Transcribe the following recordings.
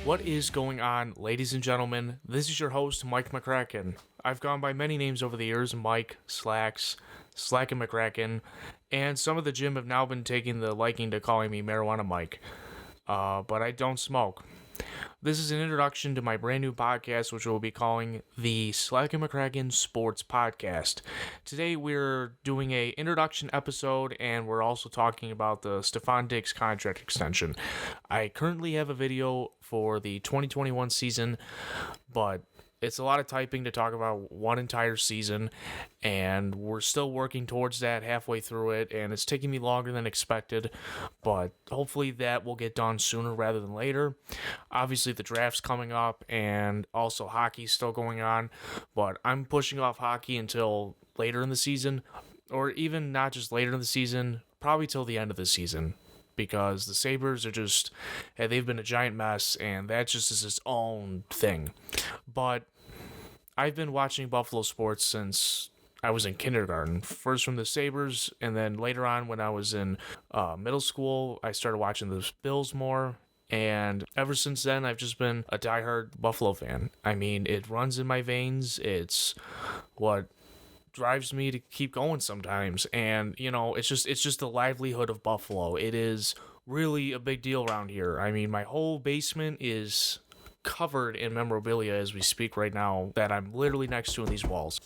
What is going on, ladies and gentlemen? This is your host, Mike McCracken. I've gone by many names over the years, Mike, Slacks, Slack and McCracken, and some of the gym have now been taking the liking to calling me Marijuana Mike. But I don't smoke. This is an introduction to my brand new podcast, which we'll be calling the Slack and McCracken Sports Podcast. Today we're doing a introduction episode, and we're also talking about the Stephon Diggs contract extension. I currently have a video for the 2021 season, but it's a lot of typing to talk about one entire season, and we're still working towards that halfway through it, and it's taking me longer than expected, but hopefully that will get done sooner rather than later. Obviously, the draft's coming up, and also hockey's still going on, but I'm pushing off hockey until later in the season, or even not just later in the season, probably till the end of the season. Because the Sabres are just, they've been a giant mess, and that just is its own thing. But I've been watching Buffalo sports since I was in kindergarten. First from the Sabres, and then later on when I was in middle school, I started watching the Bills more. And ever since then, I've just been a diehard Buffalo fan. I mean, it runs in my veins. It's what drives me to keep going sometimes, and it's just the livelihood of Buffalo. It is really a big deal around here. I mean, my whole basement is covered in memorabilia as we speak right now that I'm literally next to in these walls.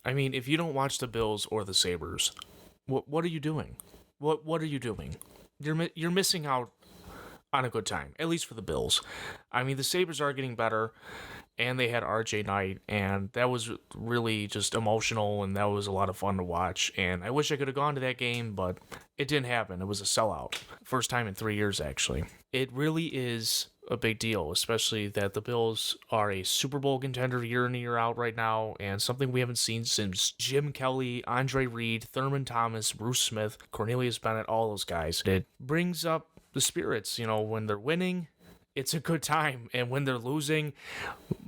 I mean, if you don't watch the Bills or the Sabres, what are you doing? What are you doing? You're missing out on a good time, at least for the Bills. I mean, the Sabres are getting better, and they had RJ Knight, and that was really just emotional, and that was a lot of fun to watch. And I wish I could have gone to that game, but it didn't happen. It was a sellout. First time in 3 years, actually. It really is a big deal, especially that the Bills are a Super Bowl contender year in and year out right now, and something we haven't seen since Jim Kelly, Andre Reed, Thurman Thomas, Bruce Smith, Cornelius Bennett, all those guys. It brings up the spirits, when they're winning, it's a good time, and when they're losing,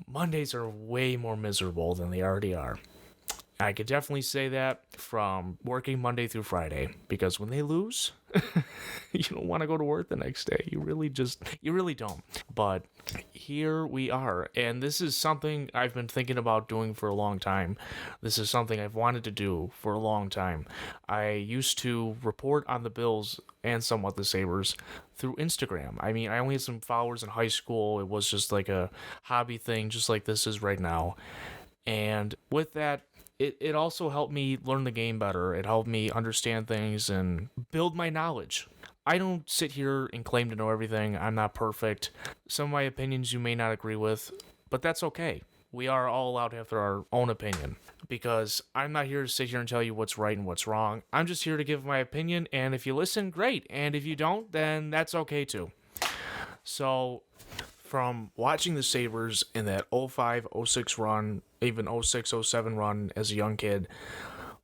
Mondays are way more miserable than they already are. I could definitely say that from working Monday through Friday, because when they lose, you don't want to go to work the next day. You really don't. But here we are, and this is something I've been thinking about doing for a long time. This is something I've wanted to do for a long time. I used to report on the Bills and somewhat the Sabres through Instagram. I mean, I only had some followers in high school. It was just like a hobby thing, just like this is right now. And with that, it also helped me learn the game better. It helped me understand things and build my knowledge. I don't sit here and claim to know everything. I'm not perfect. Some of my opinions you may not agree with, but that's okay. We are all allowed to have our own opinion, because I'm not here to sit here and tell you what's right and what's wrong. I'm just here to give my opinion, and if you listen, great. And if you don't, then that's okay too. So from watching the Sabres in that 05-06 run, even 06-07 run as a young kid,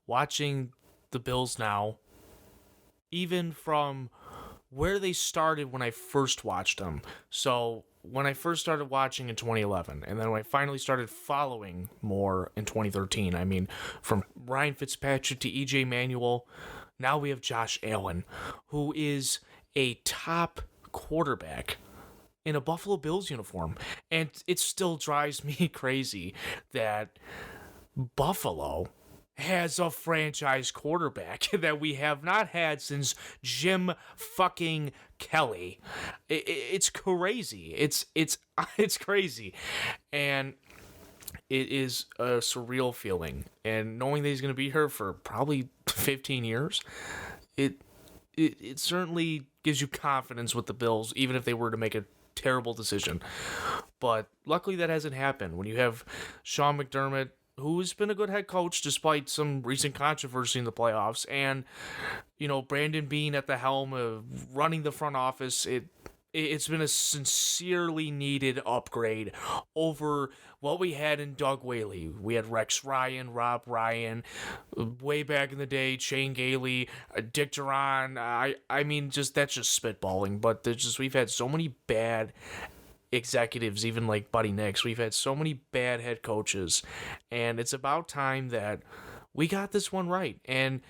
watching the Bills now, even from where they started when I first watched them. So when I first started watching in 2011, and then when I finally started following more in 2013, I mean, from Ryan Fitzpatrick to EJ Manuel, now we have Josh Allen, who is a top quarterback in a Buffalo Bills uniform. And it still drives me crazy that Buffalo has a franchise quarterback that we have not had since Jim fucking Kelly. It's crazy. It's crazy. And it is a surreal feeling. And knowing that he's going to be here for probably 15 years, it certainly gives you confidence with the Bills, even if they were to make a terrible decision. But luckily that hasn't happened. When you have Sean McDermott, who's been a good head coach despite some recent controversy in the playoffs, and Brandon Beane at the helm of running the front office, it it's been a sincerely needed upgrade over what we had in Doug Whaley. We had Rex Ryan, Rob Ryan, way back in the day, Shane Gailey, Dick Duran. I mean, that's just spitballing, but we've had so many bad executives, even like Buddy Nix. We've had so many bad head coaches, and it's about time that we got this one right. And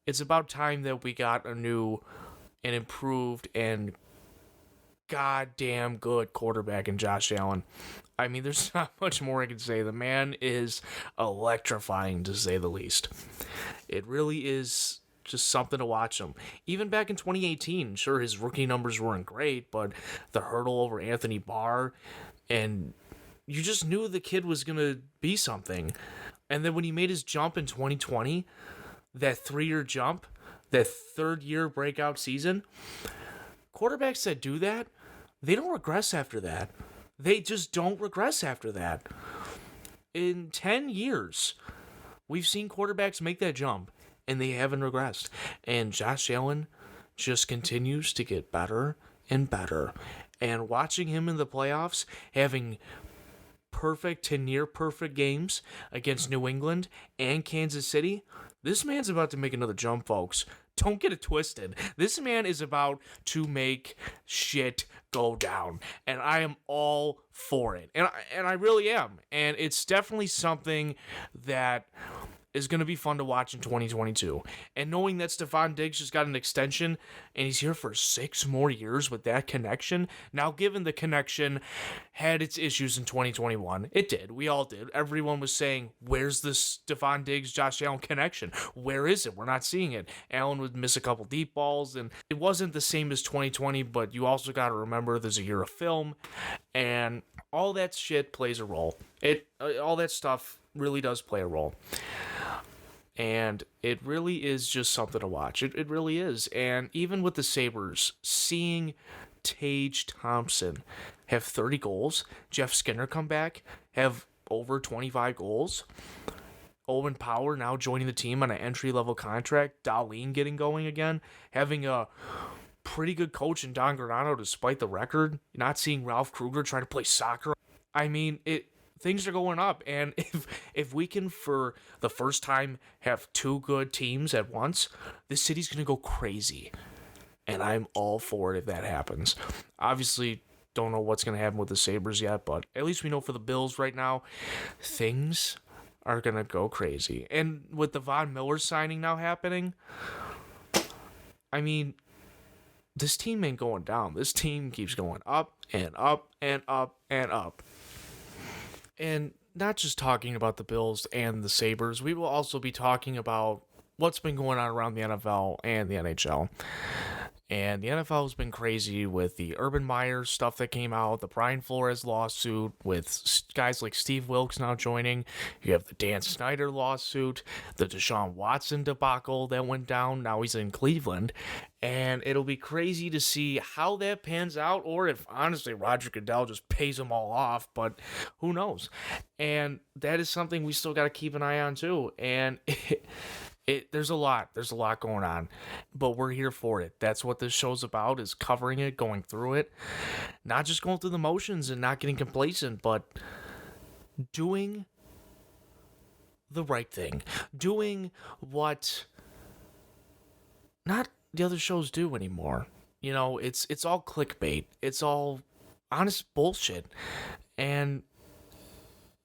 it's about time that we got a new and improved and goddamn good quarterback in Josh Allen. I mean, there's not much more I can say. The man is electrifying, to say the least. It really is just something to watch him. Even back in 2018, sure, his rookie numbers weren't great, but the hurdle over Anthony Barr, and you just knew the kid was going to be something. And then when he made his jump in 2020, that 3-year jump, that third-year breakout season, quarterbacks that do that, they don't regress after that. They just don't regress after that. In 10 years, we've seen quarterbacks make that jump, and they haven't regressed. And Josh Allen just continues to get better and better. And watching him in the playoffs, having perfect to near perfect games against New England and Kansas City, this man's about to make another jump, folks. Don't get it twisted. This man is about to make shit go down, and I am all for it. And I really am. And it's definitely something that is going to be fun to watch in 2022. And knowing that Stephon Diggs just got an extension and he's here for 6 more years with that connection. Now, given the connection had its issues in 2021, it did. We all did. Everyone was saying, where's this Stephon Diggs, Josh Allen connection? Where is it? We're not seeing it. Allen would miss a couple deep balls, and it wasn't the same as 2020, but you also got to remember there's a year of film, and all that shit plays a role. All that stuff really does play a role. And it really is just something to watch. It really is. And even with the Sabres, seeing Tage Thompson have 30 goals, Jeff Skinner come back, have over 25 goals, Owen Power now joining the team on an entry-level contract, Dahlin getting going again, having a pretty good coach in Don Granado despite the record, not seeing Ralph Kruger trying to play soccer. I mean, things are going up, and if we can, for the first time, have 2 good teams at once, this city's going to go crazy, and I'm all for it if that happens. Obviously, don't know what's going to happen with the Sabres yet, but at least we know for the Bills right now, things are going to go crazy. And with the Von Miller signing now happening, I mean, this team ain't going down. This team keeps going up and up and up and up. And not just talking about the Bills and the Sabres, we will also be talking about what's been going on around the NFL and the NHL. And the NFL has been crazy with the Urban Meyer stuff that came out, the Brian Flores lawsuit, with guys like Steve Wilkes now joining. You have the Dan Snyder lawsuit, the Deshaun Watson debacle that went down. Now he's in Cleveland. And it'll be crazy to see how that pans out, or if, honestly, Roger Goodell just pays them all off, but who knows? And that is something we still got to keep an eye on, too. And there's a lot going on, but we're here for it. That's what this show's about, is covering it, going through it, not just going through the motions and not getting complacent, but doing the right thing, doing what not the other shows do anymore. You know, it's all clickbait. It's all honest bullshit. And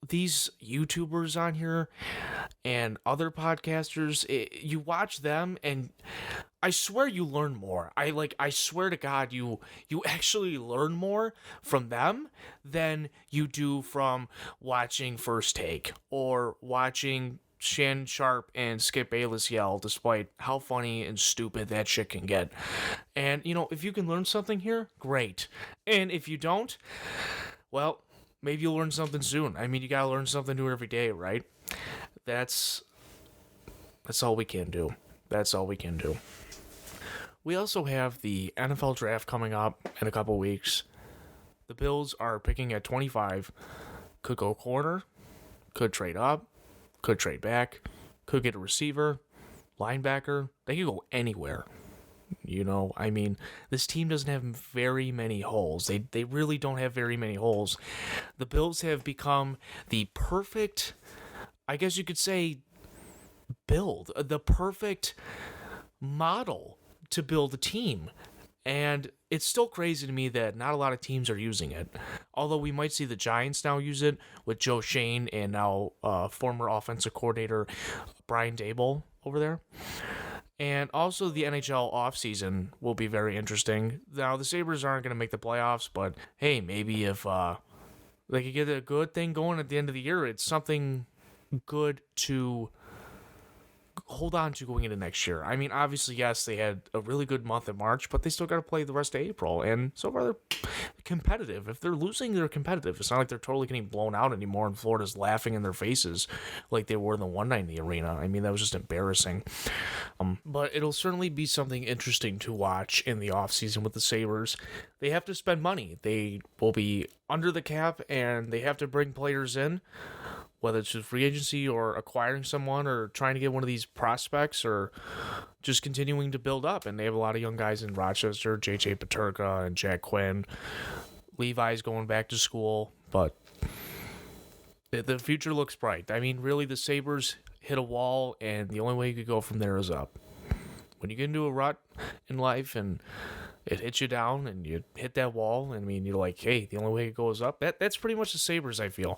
these YouTubers on here and other podcasters, you watch them and I swear you learn more. I swear to God, you actually learn more from them than you do from watching First Take or watching Shannon Sharp and Skip Bayless yell, despite how funny and stupid that shit can get. And, you know, if you can learn something here, great. And if you don't, well, maybe you'll learn something soon. I mean, you gotta learn something new every day, right? That's all we can do. That's all we can do. We also have the NFL draft coming up in a couple weeks. The Bills are picking at 25. Could go corner, could trade up, could trade back, could get a receiver, linebacker. They could go anywhere. I mean, this team doesn't have very many holes. They really don't have very many holes. The Bills have become the perfect, I guess you could say, the perfect model to build a team. And it's still crazy to me that not a lot of teams are using it. Although we might see the Giants now use it with Joe Shane and now former offensive coordinator Brian Daboll over there. And also the NHL offseason will be very interesting. Now, the Sabres aren't going to make the playoffs, but hey, maybe if they could get a good thing going at the end of the year, it's something good to hold on to going into next year. I mean, obviously, yes, they had a really good month in March, but they still got to play the rest of April, and so far they're competitive. If they're losing, they're competitive. It's not like they're totally getting blown out anymore, and Florida's laughing in their faces like they were in the one night in the arena. I mean, that was just embarrassing. But it'll certainly be something interesting to watch in the offseason with the Sabres. They have to spend money. They will be under the cap, and they have to bring players in, whether it's free agency or acquiring someone or trying to get one of these prospects or just continuing to build up. And they have a lot of young guys in Rochester, J.J. Paterka and Jack Quinn. Levi's going back to school, but the future looks bright. I mean, really, the Sabres hit a wall, and the only way you could go from there is up. When you get into a rut in life and it hits you down and you hit that wall, I mean, you're like, hey, the only way it goes up. That's pretty much the Sabres, I feel,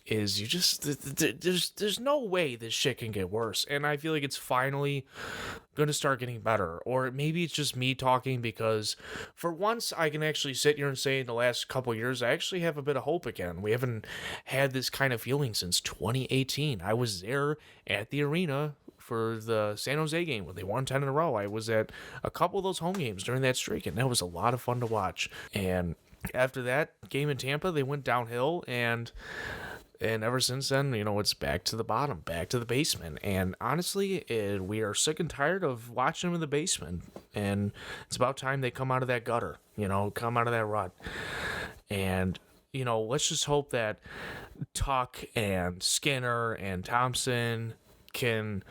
is you just, there's no way this shit can get worse. And I feel like it's finally going to start getting better. Or maybe it's just me talking, because for once I can actually sit here and say in the last couple of years, I actually have a bit of hope again. We haven't had this kind of feeling since 2018. I was there at the arena for the San Jose game when they won 10 in a row. I was at a couple of those home games during that streak, and that was a lot of fun to watch. And after that game in Tampa, they went downhill, and ever since then, it's back to the bottom, back to the basement. And honestly, we are sick and tired of watching them in the basement, and it's about time they come out of that gutter, come out of that rut. And let's just hope that Tuck and Skinner and Thompson can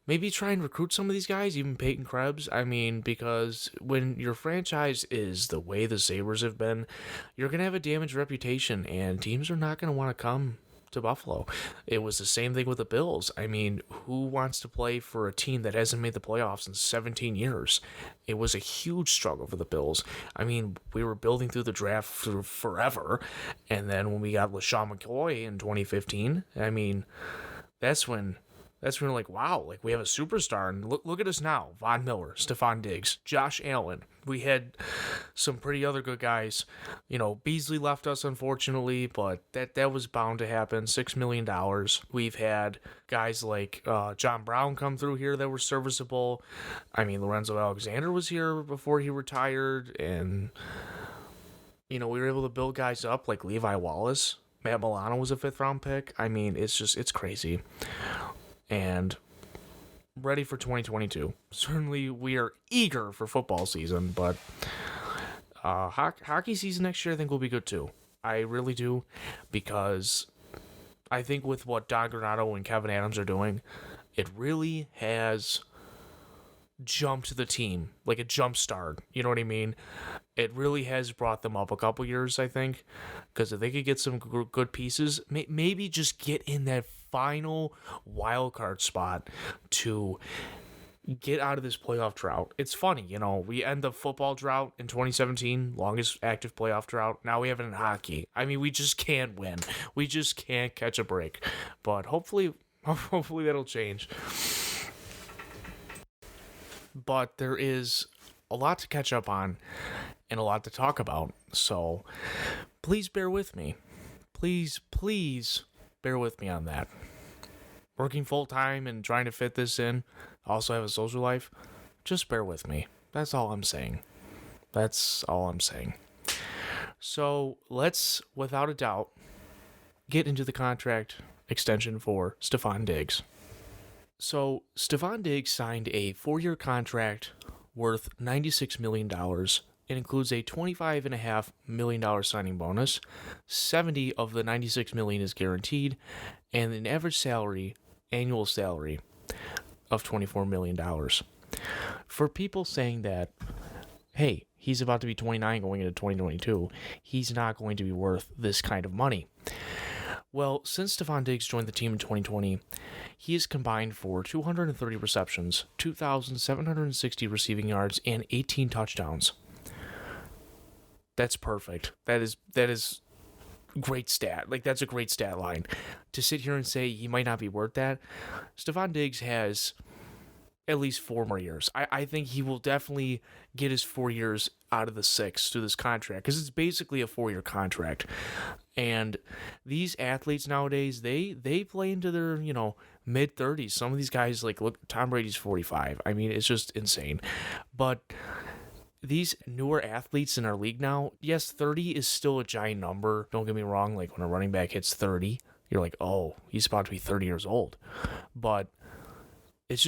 maybe try and recruit some of these guys, even Peyton Krebs. I mean, because when your franchise is the way the Sabres have been, you're going to have a damaged reputation, and teams are not going to want to come to Buffalo. It was the same thing with the Bills. I mean, who wants to play for a team that hasn't made the playoffs in 17 years? It was a huge struggle for the Bills. I mean, we were building through the draft for forever, and then when we got LaShawn McCoy in 2015, I mean, that's when we're like, wow, like we have a superstar. And look at us now. Von Miller, Stephon Diggs, Josh Allen. We had some pretty other good guys. Beasley left us, unfortunately, but that was bound to happen. $6 million. We've had guys like John Brown come through here that were serviceable. I mean, Lorenzo Alexander was here before he retired. And, we were able to build guys up like Levi Wallace. Matt Milano was a 5th-round pick. I mean, it's crazy. And ready for 2022. Certainly, we are eager for football season, but hockey season next year I think will be good too. I really do, because I think with what Don Granato and Kevin Adams are doing, it really has jumped the team, like a jump start. You know what I mean? It really has brought them up a couple years, I think, because if they could get some good pieces, maybe just get in that final wild card spot to get out of this playoff drought. It's funny, we end the football drought in 2017, longest active playoff drought. Now we have it in hockey. I mean, we just can't win. We just can't catch a break. But hopefully that'll change. But there is a lot to catch up on and a lot to talk about. So please bear with me. Please bear with me on that. Working full-time and trying to fit this in, also have a social life, just bear with me. That's all I'm saying. So let's, without a doubt, get into the contract extension for Stephon Diggs. So Stephon Diggs signed a 4-year contract worth $96 million. It includes a $25.5 million signing bonus. 70 of the $96 million is guaranteed, and an average annual salary of $24 million. For people saying that, hey, he's about to be 29 going into 2022, he's not going to be worth this kind of money. Well, since Stephon Diggs joined the team in 2020, he has combined for 230 receptions, 2,760 receiving yards, and 18 touchdowns. That's perfect. That is great stat. Like, that's a great stat line. To sit here and say he might not be worth that, Stephon Diggs has at least 4 more years. I think he will definitely get his 4 years out of the 6 through this contract, because it's basically a 4-year contract. And these athletes nowadays, they play into their, mid-30s. Some of these guys, like, look, Tom Brady's 45. I mean, it's just insane. But these newer athletes in our league now, yes, 30 is still a giant number. Don't get me wrong. Like, when a running back hits 30, you're like, oh, he's about to be 30 years old. But it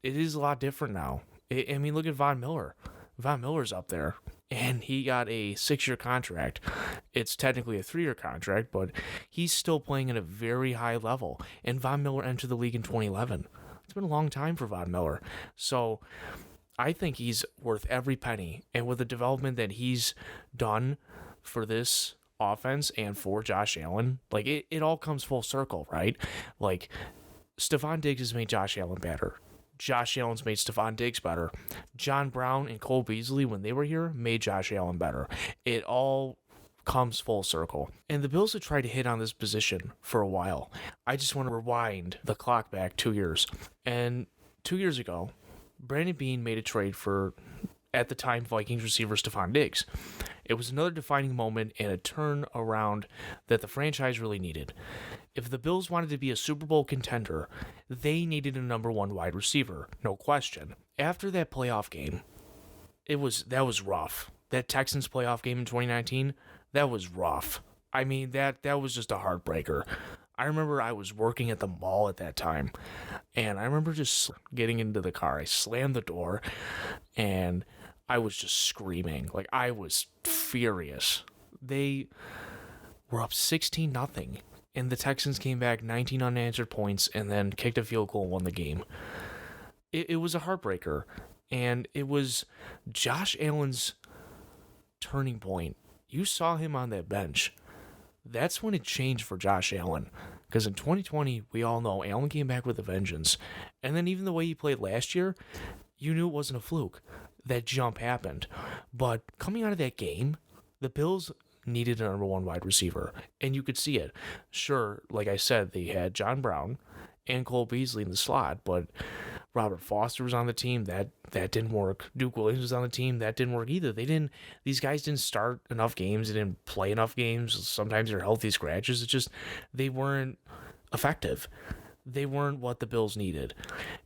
is a lot different now. I mean, look at Von Miller. Von Miller's up there, and he got a 6-year contract. It's technically a 3-year contract, but he's still playing at a very high level. And Von Miller entered the league in 2011. It's been a long time for Von Miller. So I think he's worth every penny. And with the development that he's done for this offense and for Josh Allen, like, it all comes full circle, right? Like, Stephon Diggs has made Josh Allen better. Josh Allen's made Stephon Diggs better. John Brown and Cole Beasley, when they were here, made Josh Allen better. It all comes full circle. And the Bills have tried to hit on this position for a while. I just want to rewind the clock back 2 years. And 2 years ago, Brandon Beane made a trade for, at the time, Vikings receiver Stephon Diggs. It was another defining moment and a turnaround that the franchise really needed. If the Bills wanted to be a Super Bowl contender, they needed a number 1 wide receiver, no question. After that playoff game, that was rough. That Texans playoff game in 2019, that was rough. I mean, that was just a heartbreaker. I remember I was working at the mall at that time, and I remember just getting into the car. I slammed the door, and I was just screaming. Like, I was furious. They were up 16-0. And the Texans came back 19 unanswered points and then kicked a field goal and won the game. It was a heartbreaker. And it was Josh Allen's turning point. You saw him on that bench. That's when it changed for Josh Allen. Because in 2020, we all know Allen came back with a vengeance. And then even the way he played last year, you knew it wasn't a fluke. That jump happened. But coming out of that game, the Bills needed a number 1 wide receiver, and you could see it. Sure, like I said, they had John Brown and Cole Beasley in the slot, but Robert Foster was on the team. That didn't work. Duke Williams was on the team. That didn't work either. These guys didn't start enough games. They didn't play enough games. Sometimes they're healthy scratches. It's just they weren't effective. They weren't what the Bills needed.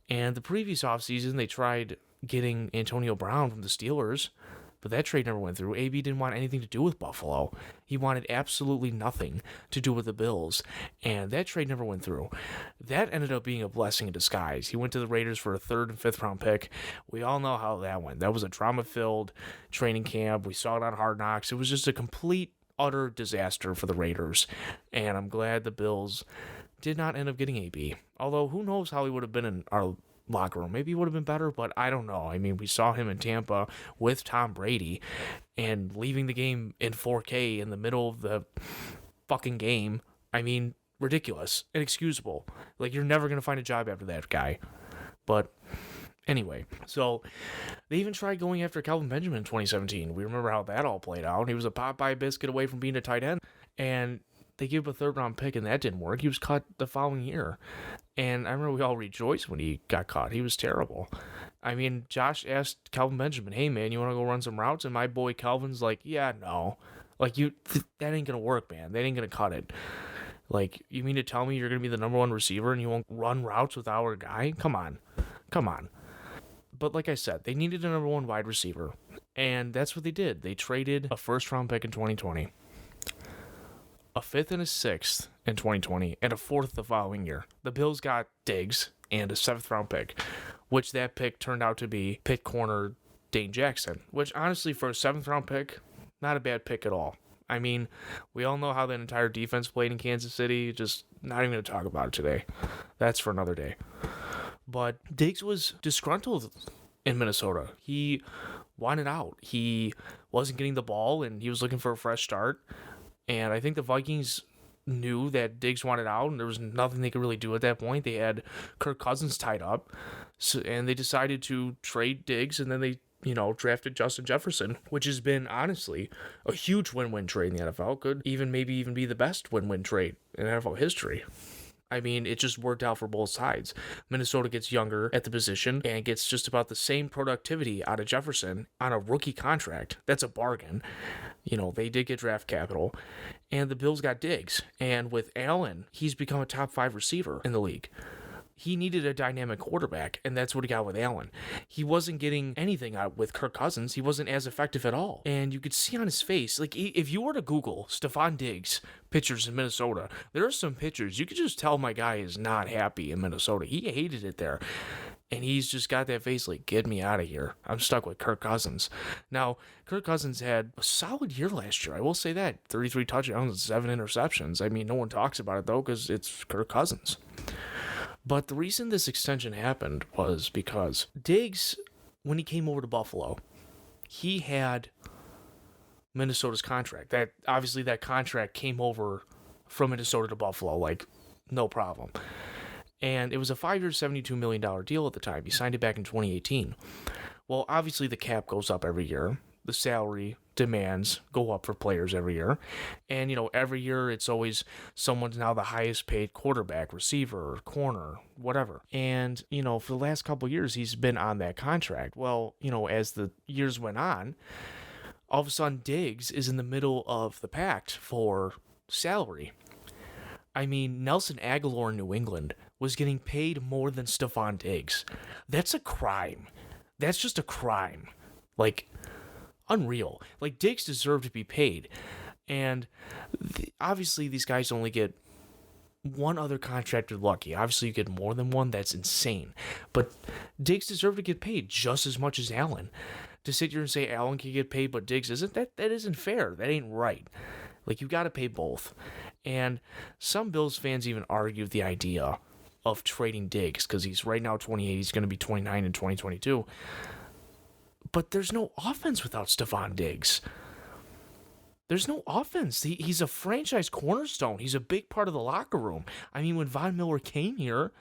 And the previous offseason, they tried getting Antonio Brown from the Steelers, but that trade never went through. AB didn't want anything to do with Buffalo. He wanted absolutely nothing to do with the Bills, and that trade never went through. That ended up being a blessing in disguise. He went to the Raiders for a 3rd and 5th round pick. We all know how that went. That was a drama-filled training camp. We saw it on Hard Knocks. It was just a complete, utter disaster for the Raiders, and I'm glad the Bills did not end up getting AB. Although, who knows how he would have been in our locker room. Maybe he would have been better, but I don't know. I mean, we saw him in Tampa with Tom Brady and leaving the game in 4K in the middle of the fucking game. I mean, ridiculous. Inexcusable. Like, you're never going to find a job after that guy. But anyway, so they even tried going after Kelvin Benjamin in 2017. We remember how that all played out. He was a Popeye biscuit away from being a tight end, and they gave him a 3rd round pick, and that didn't work. He was cut the following year. And I remember we all rejoiced when he got caught. He was terrible. I mean, Josh asked Kelvin Benjamin, hey, man, you want to go run some routes? And my boy Kelvin's like, yeah, no. Like, that ain't going to work, man. That ain't going to cut it. Like, you mean to tell me you're going to be the number 1 receiver and you won't run routes with our guy? Come on. But like I said, they needed a number 1 wide receiver. And that's what they did. They traded a 1st round pick in 2020. A 5th and a 6th in 2020, and a 4th the following year. The Bills got Diggs and a 7th round pick, which that pick turned out to be Pitt corner Dane Jackson, which honestly for a 7th round pick, not a bad pick at all. I mean, we all know how that entire defense played in Kansas City, just not even going to talk about it today. That's for another day. But Diggs was disgruntled in Minnesota. He wanted out. He wasn't getting the ball, and he was looking for a fresh start. And I think the Vikings knew that Diggs wanted out, and there was nothing they could really do at that point. They had Kirk Cousins tied up, and they decided to trade Diggs, and then they drafted Justin Jefferson, which has been, honestly, a huge win-win trade in the NFL. Could maybe even be the best win-win trade in NFL history. I mean, it just worked out for both sides. Minnesota gets younger at the position and gets just about the same productivity out of Jefferson on a rookie contract. That's a bargain. They did get draft capital, and the Bills got Diggs. And with Allen, he's become a top 5 receiver in the league. He needed a dynamic quarterback, and that's what he got with Allen. He wasn't getting anything out with Kirk Cousins. He wasn't as effective at all. And you could see on his face, like, if you were to Google Stephon Diggs pictures in Minnesota, there are some pictures. You could just tell my guy is not happy in Minnesota. He hated it there. And he's just got that face like, get me out of here. I'm stuck with Kirk Cousins. Now, Kirk Cousins had a solid year last year. I will say that. 33 touchdowns and 7 interceptions. I mean, no one talks about it, though, because it's Kirk Cousins. But the reason this extension happened was because Diggs, when he came over to Buffalo, he had Minnesota's contract. That contract came over from Minnesota to Buffalo, like, no problem. And it was a 5-year, $72 million deal at the time. He signed it back in 2018. Well, obviously the cap goes up every year. The salary demands go up for players every year. And, every year it's always someone's now the highest paid quarterback, receiver, corner, whatever. And, for the last couple of years, he's been on that contract. Well, as the years went on, all of a sudden Diggs is in the middle of the pack for salary. I mean, Nelson Aguilar in New England was getting paid more than Stephon Diggs. That's a crime. That's just a crime. Like, unreal. Like, Diggs deserved to be paid. And obviously these guys only get one other contractor lucky. Obviously you get more than one. That's insane. But Diggs deserved to get paid just as much as Allen. To sit here and say Allen can get paid but Diggs isn't, that isn't fair. That ain't right. Like, you got to pay both. And some Bills fans even argue the idea of trading Diggs because he's right now 28. He's going to be 29 in 2022. But there's no offense without Stephon Diggs. There's no offense. He's a franchise cornerstone. He's a big part of the locker room. I mean, when Von Miller came here,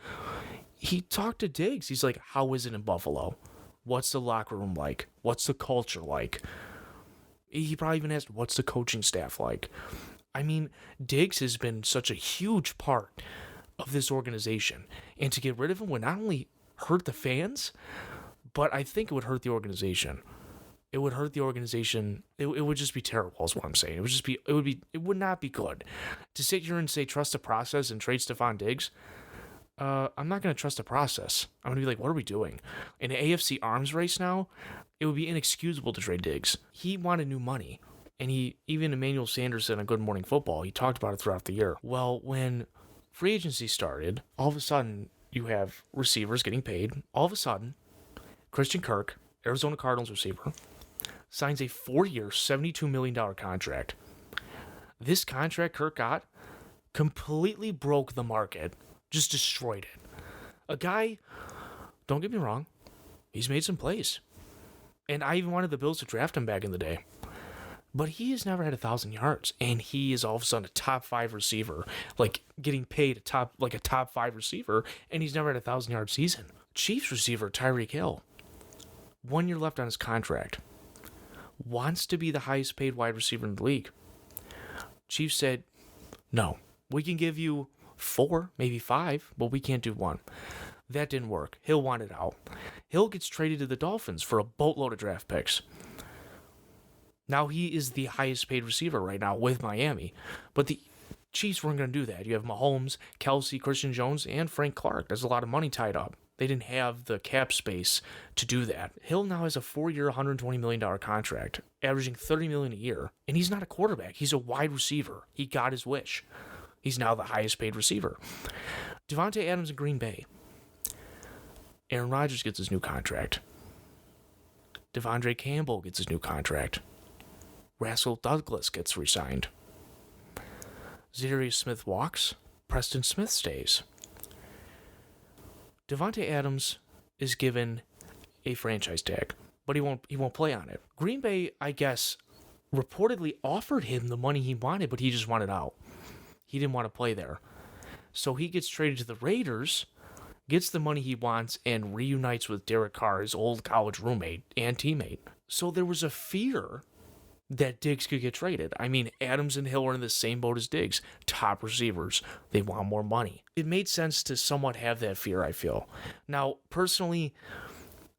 he talked to Diggs. He's like, how is it in Buffalo? What's the locker room like? What's the culture like? He probably even asked, what's the coaching staff like? I mean, Diggs has been such a huge part of this organization. And to get rid of him would not only hurt the fans, but I think it would hurt the organization. It would hurt the organization. It would just be terrible, is what I'm saying. It would not be good. To sit here and say, trust the process and trade Stephon Diggs, I'm not going to trust the process. I'm going to be like, what are we doing? In an AFC arms race now, it would be inexcusable to trade Diggs. He wanted new money. And even Emmanuel Sanders said on Good Morning Football, he talked about it throughout the year. Well, when free agency started, all of a sudden you have receivers getting paid. All of a sudden, Christian Kirk, Arizona Cardinals receiver, signs a 4-year, $72 million contract. This contract Kirk got completely broke the market, just destroyed it. A guy, don't get me wrong, he's made some plays. And I even wanted the Bills to draft him back in the day. But he has never had 1,000 yards, and he is all of a sudden a top 5 receiver, like getting paid a top 5 receiver, and he's never had 1,000-yard season. Chiefs receiver Tyreek Hill, 1 year left on his contract, wants to be the highest paid wide receiver in the league. Chiefs said, no, we can give you 4, maybe 5, but we can't do 1. That didn't work. Hill wanted out. Hill gets traded to the Dolphins for a boatload of draft picks. Now he is the highest paid receiver right now with Miami. But the Chiefs weren't going to do that. You have Mahomes, Kelsey, Christian Jones, and Frank Clark. There's a lot of money tied up. They didn't have the cap space to do that. Hill now has a 4-year, $120 million contract, averaging $30 million a year. And he's not a quarterback. He's a wide receiver. He got his wish. He's now the highest paid receiver. Devontae Adams in Green Bay. Aaron Rodgers gets his new contract. Devondre Campbell gets his new contract. Russell Douglas gets re-signed. Zarius Smith walks. Preston Smith stays. Devontae Adams is given a franchise tag, but he won't play on it. Green Bay, I guess, reportedly offered him the money he wanted, but he just wanted out. He didn't want to play there. So he gets traded to the Raiders, gets the money he wants, and reunites with Derek Carr, his old college roommate and teammate. So there was a fear that Diggs could get traded. I mean, Adams and Hill are in the same boat as Diggs. Top receivers. They want more money. It made sense to somewhat have that fear, I feel. Now, personally,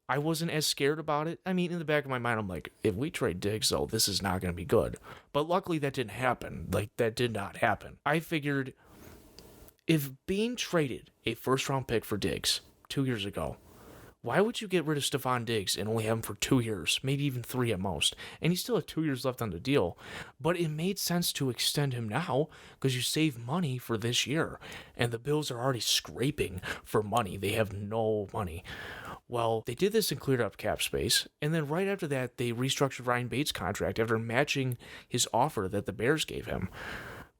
I wasn't as scared about it. I mean, in the back of my mind, I'm like, if we trade Diggs, though, this is not going to be good. But luckily, that didn't happen. That did not happen. I figured if being traded a first-round pick for Diggs 2 years ago, why would you get rid of Stephon Diggs and only have him for 2 years, maybe even 3 at most? And you still have 2 years left on the deal. But it made sense to extend him now because you save money for this year. And the Bills are already scraping for money. They have no money. Well, they did this and cleared up cap space. And then right after that, they restructured Ryan Bates' contract after matching his offer that the Bears gave him.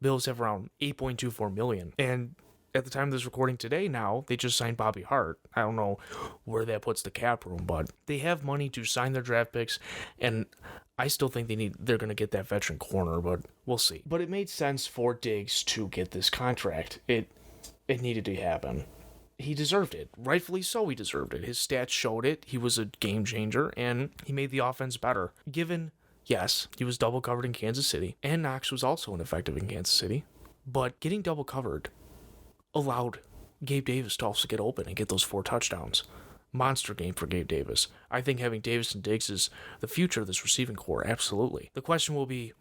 Bills have around $8.24 million. And at the time of this recording today now, they just signed Bobby Hart. I don't know where that puts the cap room, but they have money to sign their draft picks, and I still think they're going to get that veteran corner, but we'll see. But it made sense for Diggs to get this contract. It needed to happen. He deserved it. Rightfully so, he deserved it. His stats showed it. He was a game changer, and he made the offense better. Yes, he was double covered in Kansas City, and Knox was also ineffective in Kansas City, but getting double covered allowed Gabe Davis to also get open and get those 4 touchdowns. Monster game for Gabe Davis. I think having Davis and Diggs is the future of this receiving core, absolutely. The question will be,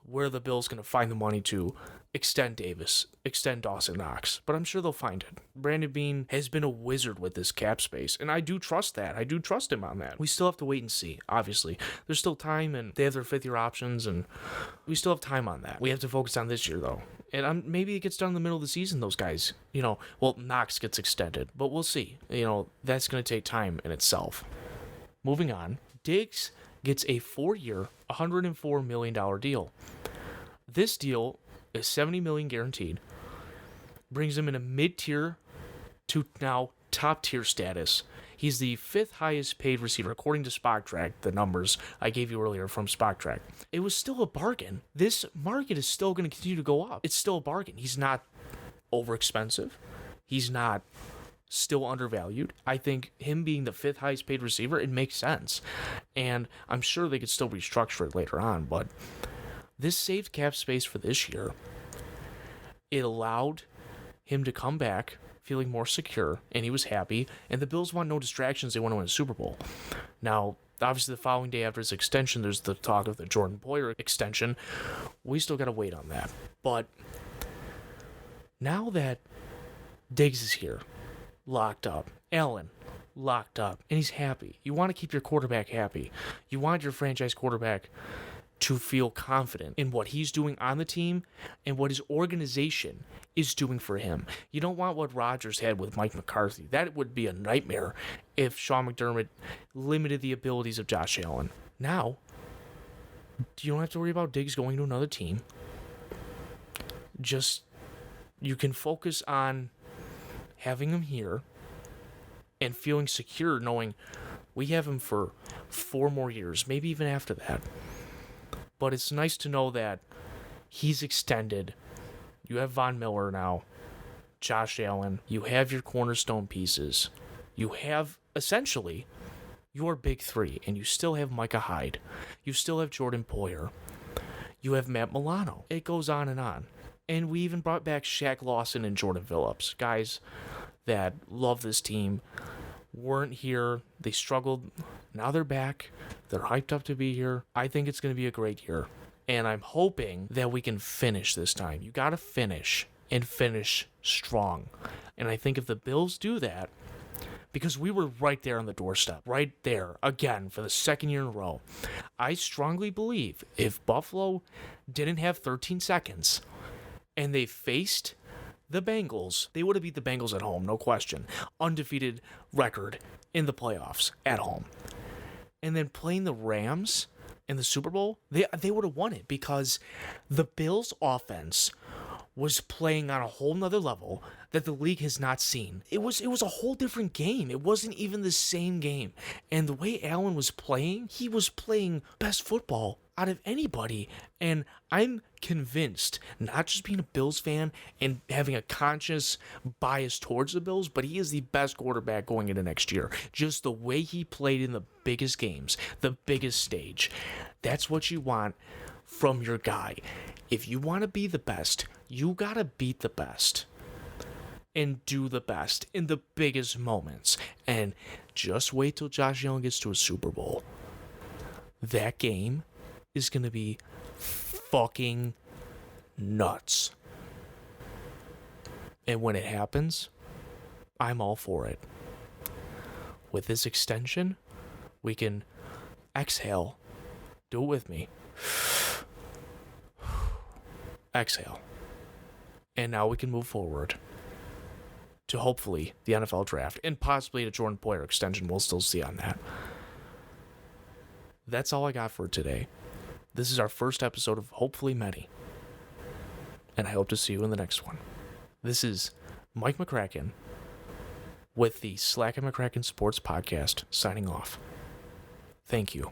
where are the Bills going to find the money to extend Davis, extend Dawson Knox? But I'm sure they'll find it. Brandon Beane has been a wizard with this cap space, and I do trust that. I do trust him on that. We still have to wait and see, obviously. There's still time, and they have their 5th-year options, and we still have time on that. We have to focus on this year, though. And maybe it gets done in the middle of the season, those guys. Knox gets extended, but we'll see. That's going to take time in itself. Moving on, Diggs gets a 4-year, $104 million deal. This deal is $70 million guaranteed, brings him in a mid-tier to now top-tier status. He's the 5th highest paid receiver, according to SpotTrack, the numbers I gave you earlier from SpotTrack. It was still a bargain. This market is still going to continue to go up. It's still a bargain. He's not overexpensive. He's not still undervalued. I think him being the 5th highest paid receiver, it makes sense. And I'm sure they could still restructure it later on, but this saved cap space for this year. It allowed him to come back feeling more secure, and he was happy, and the Bills want no distractions. They want to win a Super Bowl. Now, obviously, the following day after his extension, there's the talk of the Jordan Poyer extension. We still got to wait on that. But now that Diggs is here, locked up, Allen locked up, and he's happy. You want to keep your quarterback happy. You want your franchise quarterback to feel confident in what he's doing on the team and what his organization is doing for him. You don't want what Rodgers had with Mike McCarthy. That would be a nightmare if Sean McDermott limited the abilities of Josh Allen. Now, you don't have to worry about Diggs going to another team. You can focus on having him here and feeling secure knowing we have him for 4 more years, maybe even after that. But it's nice to know that he's extended. You have Von Miller now, Josh Allen. You have your cornerstone pieces. You have, essentially, your big 3, and you still have Micah Hyde. You still have Jordan Poyer. You have Matt Milano. It goes on. And we even brought back Shaq Lawson and Jordan Phillips, guys that love this team, weren't here. They struggled. Now they're back. They're hyped up to be here. I think it's going to be a great year. And I'm hoping that we can finish this time. You got to finish and finish strong. And I think if the Bills do that, because we were right there on the doorstep, right there, again, for the 2nd year in a row, I strongly believe if Buffalo didn't have 13 seconds and they faced the Bengals, they would have beat the Bengals at home, no question. Undefeated record in the playoffs at home. And then playing the Rams in the Super Bowl, they would have won it because the Bills' offense was playing on a whole nother level that the league has not seen. It was a whole different game. It wasn't even the same game. And the way Allen was playing, he was playing best football out of anybody. And I'm convinced, not just being a Bills fan and having a conscious bias towards the Bills, but he is the best quarterback going into next year. Just the way he played in the biggest games, the biggest stage. That's what you want from your guy. If you want to be the best, you got to beat the best and do the best in the biggest moments. And just wait till Josh Allen gets to a Super Bowl. That game is going to be fucking nuts. And when it happens, I'm all for it. With this extension, we can exhale. Do it with me. Exhale. And now we can move forward to hopefully the NFL draft and possibly the Jordan Poyer extension. We'll still see on that. That's all I got for today. This is our first episode of hopefully many. And I hope to see you in the next one. This is Mike McCracken with the Slack and McCracken Sports Podcast signing off. Thank you.